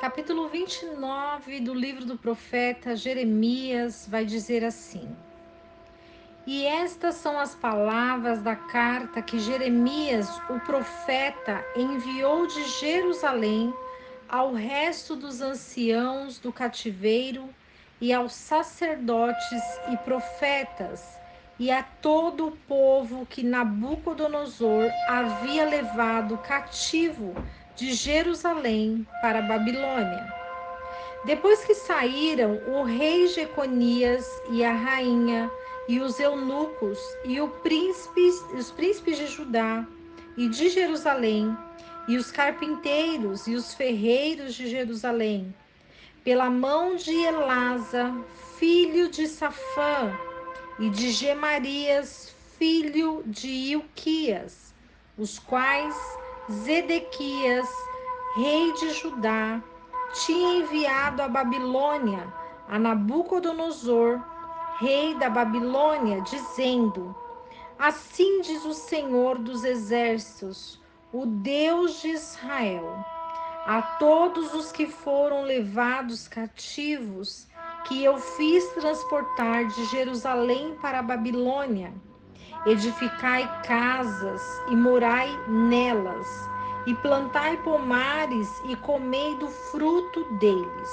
capítulo 29 do livro do profeta Jeremias vai dizer assim: E estas são as palavras da carta que Jeremias, o profeta, enviou de Jerusalém ao resto dos anciãos do cativeiro e aos sacerdotes e profetas e a todo o povo que Nabucodonosor havia levado cativo de Jerusalém para a Babilônia. Depois que saíram o rei Jeconias e a rainha, e os eunucos, e os príncipes de Judá e de Jerusalém, e os carpinteiros e os ferreiros de Jerusalém, pela mão de Elasa, filho de Safã, e de Gemarias, filho de Ilquias, os quais Zedequias, rei de Judá, tinha enviado à Babilônia, a Nabucodonosor, rei da Babilônia, dizendo: Assim diz o Senhor dos Exércitos, o Deus de Israel, a todos os que foram levados cativos, que eu fiz transportar de Jerusalém para a Babilônia. Edificai casas e morai nelas, e plantai pomares e comei do fruto deles.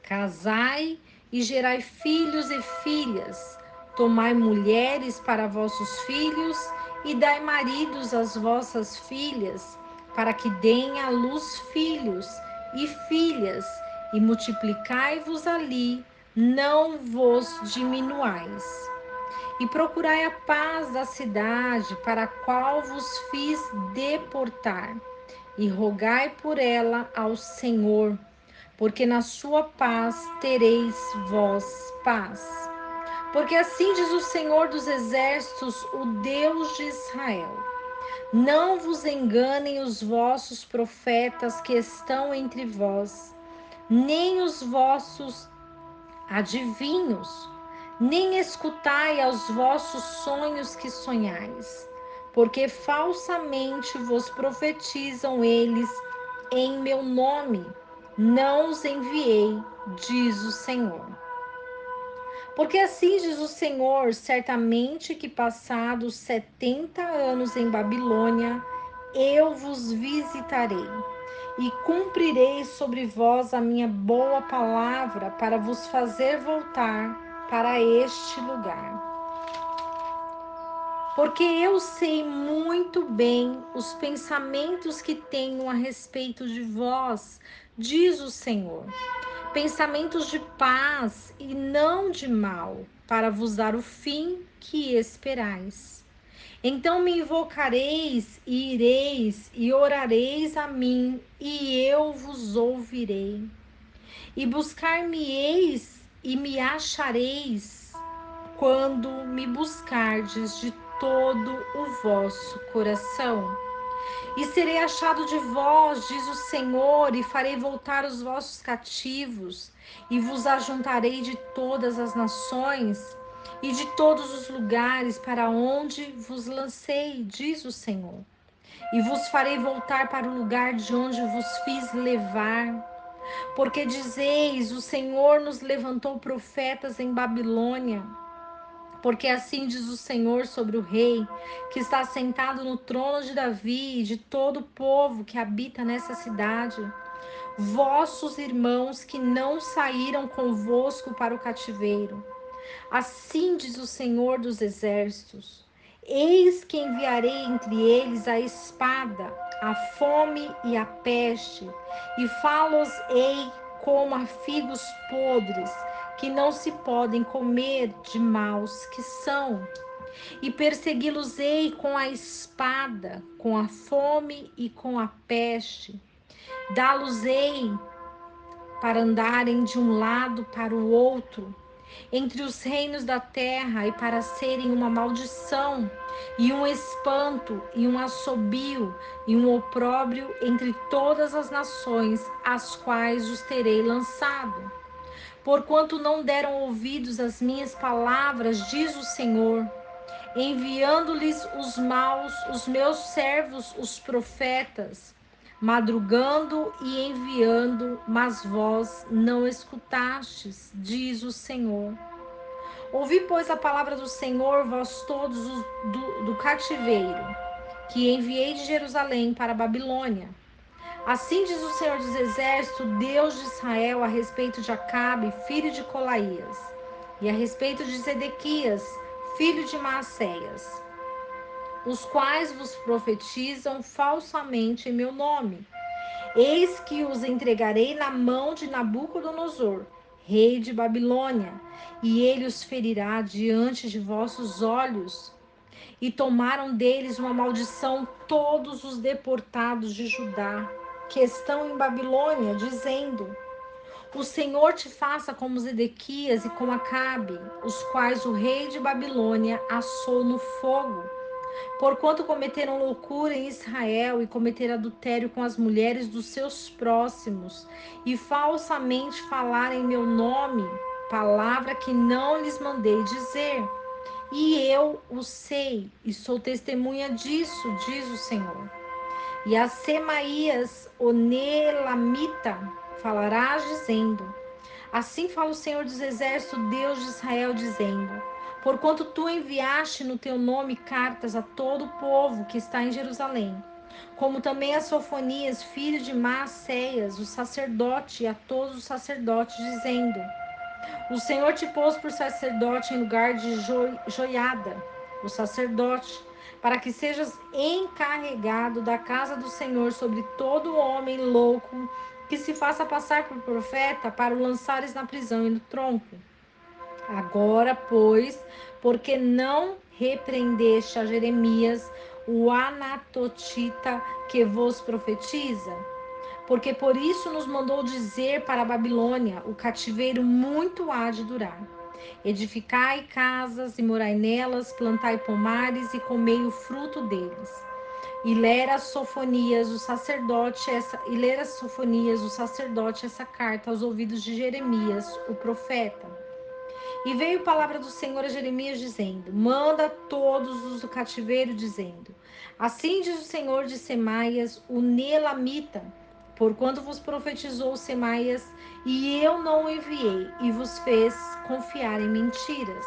Casai e gerai filhos e filhas, tomai mulheres para vossos filhos e dai maridos às vossas filhas, para que deem à luz filhos e filhas, e multiplicai-vos ali, não vos diminuais. E procurai a paz da cidade para a qual vos fiz deportar, e rogai por ela ao Senhor, porque na sua paz tereis vós paz. Porque assim diz o Senhor dos Exércitos, o Deus de Israel: Não vos enganem os vossos profetas que estão entre vós, nem os vossos adivinhos, nem escutai aos vossos sonhos que sonhais, porque falsamente vos profetizam eles em meu nome. Não os enviei, diz o Senhor. Porque assim diz o Senhor: certamente que passados 70 anos em Babilônia, eu vos visitarei e cumprirei sobre vós a minha boa palavra para vos fazer voltar para este lugar. Porque eu sei muito bem os pensamentos que tenho a respeito de vós, diz o Senhor. Pensamentos de paz e não de mal, para vos dar o fim que esperais. Então me invocareis e ireis e orareis a mim, e eu vos ouvirei. E buscar-me-eis e me achareis, quando me buscardes de todo o vosso coração. E serei achado de vós, diz o Senhor, e farei voltar os vossos cativos, e vos ajuntarei de todas as nações e de todos os lugares para onde vos lancei, diz o Senhor. E vos farei voltar para o lugar de onde vos fiz levar. Porque dizeis: o Senhor nos levantou profetas em Babilônia. Porque assim diz o Senhor sobre o rei, que está sentado no trono de Davi e de todo o povo que habita nessa cidade. Vossos irmãos que não saíram convosco para o cativeiro. Assim diz o Senhor dos Exércitos: Eis que enviarei entre eles a espada, a fome e a peste, e fá-los-ei como a figos podres, que não se podem comer de maus que são. E persegui-los-ei com a espada, com a fome e com a peste. Dá-los-ei para andarem de um lado para o outro, entre os reinos da terra, e para serem uma maldição, e um espanto, e um assobio, e um opróbrio entre todas as nações, as quais os terei lançado. Porquanto não deram ouvidos às minhas palavras, diz o Senhor, enviando-lhes os maus, os meus servos, os profetas, madrugando e enviando, mas vós não escutastes, diz o Senhor. Ouvi, pois, a palavra do Senhor, vós todos os do cativeiro, que enviei de Jerusalém para a Babilônia. Assim diz o Senhor dos Exércitos, Deus de Israel, a respeito de Acabe, filho de Colaías, e a respeito de Zedequias, filho de Maacéias, os quais vos profetizam falsamente em meu nome. Eis que os entregarei na mão de Nabucodonosor, rei de Babilônia, e ele os ferirá diante de vossos olhos. E tomaram deles uma maldição todos os deportados de Judá, que estão em Babilônia, dizendo: o Senhor te faça como Zedequias e como Acabe, os quais o rei de Babilônia assou no fogo. Porquanto cometeram loucura em Israel e cometeram adultério com as mulheres dos seus próximos, e falsamente falaram em meu nome, palavra que não lhes mandei dizer. E eu o sei, e sou testemunha disso, diz o Senhor. E a Semaías, o Nelamita, falarás dizendo: assim fala o Senhor dos Exércitos, Deus de Israel, dizendo: porquanto tu enviaste no teu nome cartas a todo o povo que está em Jerusalém, como também a Sofonias, filho de Maacéias, o sacerdote, e a todos os sacerdotes, dizendo: o Senhor te pôs por sacerdote em lugar de Joiada, o sacerdote, para que sejas encarregado da casa do Senhor sobre todo homem louco que se faça passar por profeta, para o lançares na prisão e no tronco. Agora, pois, porque não repreendeste a Jeremias, o anatotita, que vos profetiza? Porque por isso nos mandou dizer para a Babilônia: o cativeiro muito há de durar. Edificai casas e morai nelas, plantai pomares e comei o fruto deles. E lera Sofonias, o sacerdote, essa carta aos ouvidos de Jeremias, o profeta. E veio palavra do Senhor a Jeremias, dizendo: manda todos os do cativeiro, dizendo: assim diz o Senhor de Semaias, o Nelamita, porquanto vos profetizou Semaias, e eu não o enviei, e vos fez confiar em mentiras.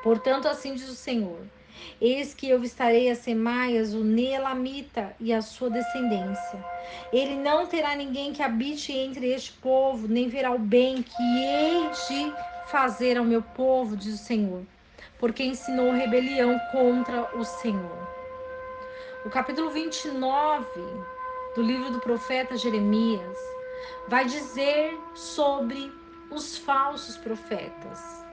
Portanto, assim diz o Senhor: eis que eu estarei a Semaias, o Nelamita, e a sua descendência. Ele não terá ninguém que habite entre este povo, nem verá o bem que hei de fazer ao meu povo, diz o Senhor, porque ensinou rebelião contra o Senhor. O capítulo 29 do livro do profeta Jeremias vai dizer sobre os falsos profetas.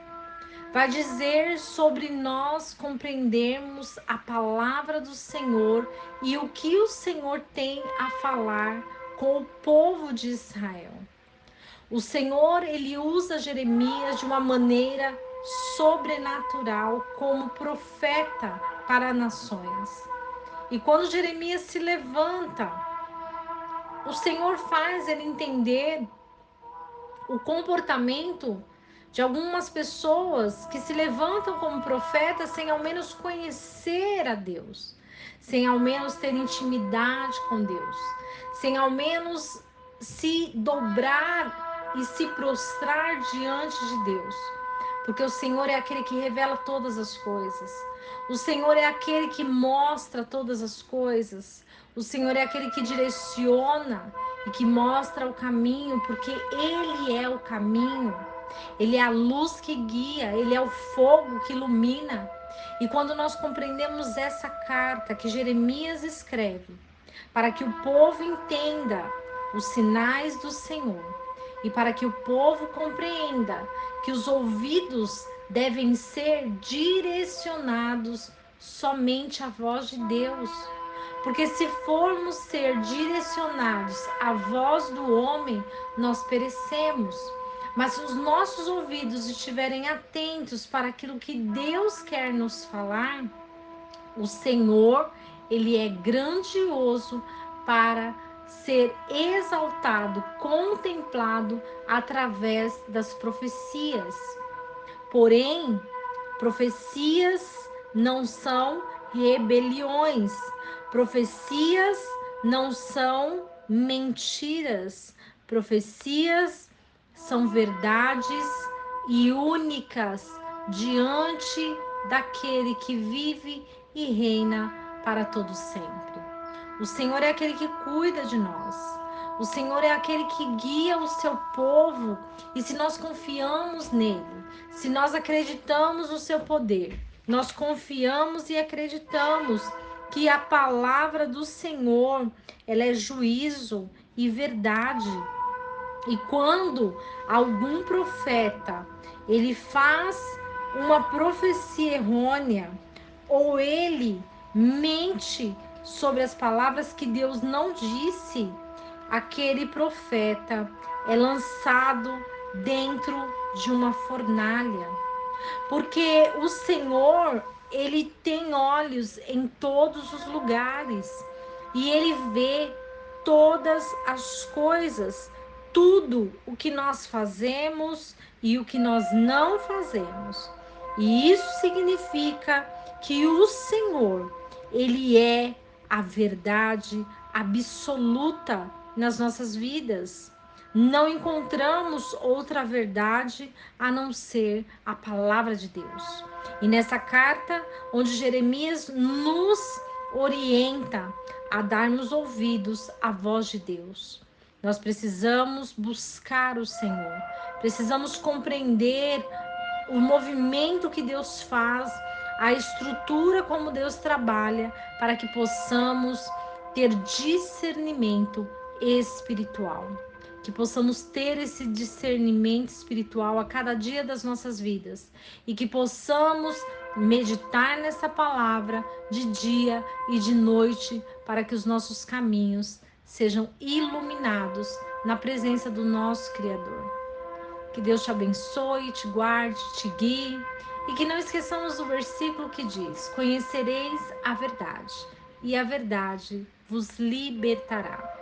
Vai dizer sobre nós compreendermos a palavra do Senhor e o que o Senhor tem a falar com o povo de Israel. O Senhor, ele usa Jeremias de uma maneira sobrenatural como profeta para nações. E quando Jeremias se levanta, o Senhor faz ele entender o comportamento de algumas pessoas que se levantam como profetas sem ao menos conhecer a Deus, sem ao menos ter intimidade com Deus, sem ao menos se dobrar e se prostrar diante de Deus. Porque o Senhor é aquele que revela todas as coisas. O Senhor é aquele que mostra todas as coisas. O Senhor é aquele que direciona e que mostra o caminho, porque Ele é o caminho. Ele é a luz que guia, Ele é o fogo que ilumina. E quando nós compreendemos essa carta que Jeremias escreve, para que o povo entenda os sinais do Senhor, e para que o povo compreenda que os ouvidos devem ser direcionados somente à voz de Deus. Porque se formos ser direcionados à voz do homem, nós perecemos. Mas se os nossos ouvidos estiverem atentos para aquilo que Deus quer nos falar, o Senhor, ele é grandioso para ser exaltado, contemplado através das profecias. Porém, profecias não são rebeliões. Profecias não são mentiras. Profecias são verdades e únicas diante daquele que vive e reina para todo sempre. O Senhor é aquele que cuida de nós. O Senhor é aquele que guia o seu povo. E se nós confiamos nele, se nós acreditamos no seu poder, nós confiamos e acreditamos que a palavra do Senhor, ela é juízo e verdade. E quando algum profeta, ele faz uma profecia errônea, ou ele mente sobre as palavras que Deus não disse, aquele profeta é lançado dentro de uma fornalha. Porque o Senhor, ele tem olhos em todos os lugares e ele vê todas as coisas, tudo o que nós fazemos e o que nós não fazemos. E isso significa que o Senhor, ele é a verdade absoluta nas nossas vidas. Não encontramos outra verdade a não ser a palavra de Deus. E nessa carta, onde Jeremias nos orienta a darmos ouvidos à voz de Deus, nós precisamos buscar o Senhor, precisamos compreender o movimento que Deus faz, a estrutura como Deus trabalha, para que possamos ter discernimento espiritual. Que possamos ter esse discernimento espiritual a cada dia das nossas vidas e que possamos meditar nessa palavra de dia e de noite para que os nossos caminhos sejam iluminados na presença do nosso Criador. Que Deus te abençoe, te guarde, te guie. E que não esqueçamos do versículo que diz: Conhecereis a verdade, e a verdade vos libertará.